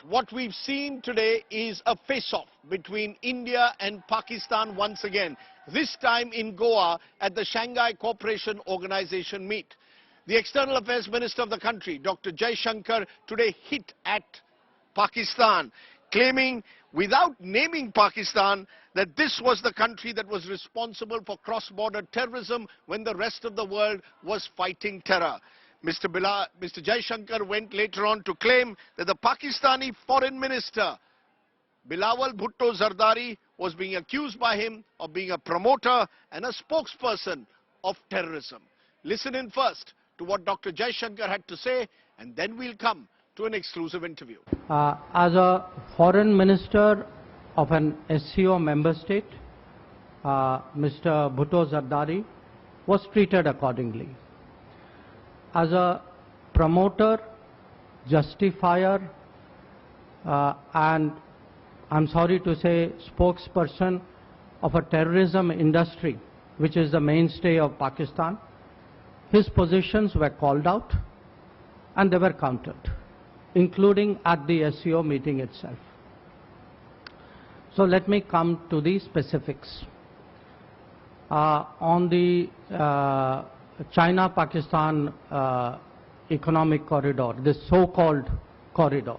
what we've seen today is a face-off between India and Pakistan once again, this time in Goa at the Shanghai Cooperation Organization meet. The External Affairs Minister of the country, Dr. Jaishankar, today hit at Pakistan, claiming, without naming Pakistan, that this was the country that was responsible for cross-border terrorism when the rest of the world was fighting terror. Mr. Jaishankar went later on to claim that the Pakistani foreign minister, Bilawal Bhutto Zardari, was being accused by him of being a promoter and a spokesperson of terrorism. Listen in first to what Dr. Jaishankar had to say, and then we'll come to an exclusive interview. As a foreign minister of an SCO member state, Mr. Bhutto Zardari was treated accordingly. As a promoter, justifier, and I'm sorry to say spokesperson of a terrorism industry, which is the mainstay of Pakistan, his positions were called out and they were countered, including at the SCO meeting itself. So let me come to the specifics. On the China-Pakistan economic corridor, this so-called corridor,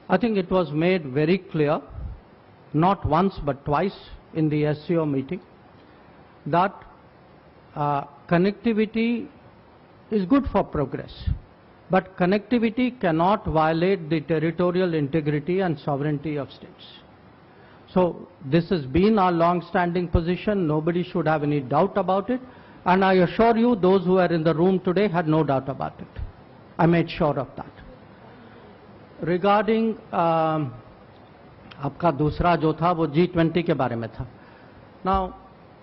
I think it was made very clear, not once but twice in the SCO meeting, that connectivity is good for progress, but connectivity cannot violate the territorial integrity and sovereignty of states. So this has been our long-standing position. Nobody should have any doubt about it. And I assure you, those who are in the room today had no doubt about it. I made sure of that. Regarding आपका दूसरा जो था वो G20 के बारे में था. Now,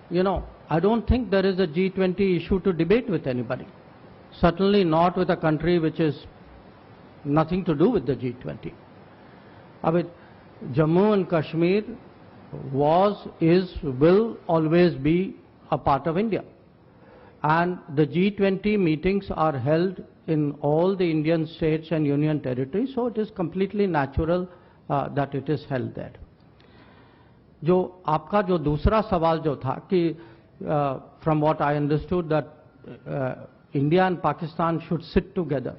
you know, I don't think there is a G20 issue to debate with anybody. Certainly not with a country which is nothing to do with the G20. I mean, Jammu and Kashmir was, is, will always be a part of India. And the G20 meetings are held in all the Indian states and union territories, so it is completely natural that it is held there. जो आपका जो दूसरा सवाल जो था कि from what I understood that India and Pakistan should sit together.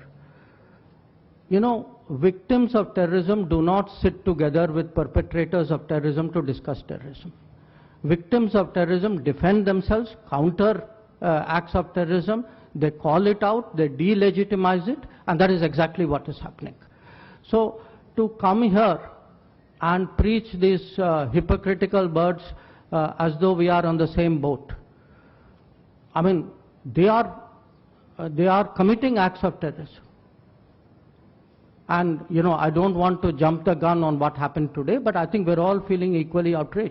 You know, victims of terrorism do not sit together with perpetrators of terrorism to discuss terrorism. Victims of terrorism defend themselves, counter acts of terrorism, they call it out, they delegitimize it, and that is exactly what is happening. So to come here and preach these hypocritical words as though we are on the same boat, I mean, they are committing acts of terrorism. And, you know, I don't want to jump the gun on what happened today, but I think we're all feeling equally outraged.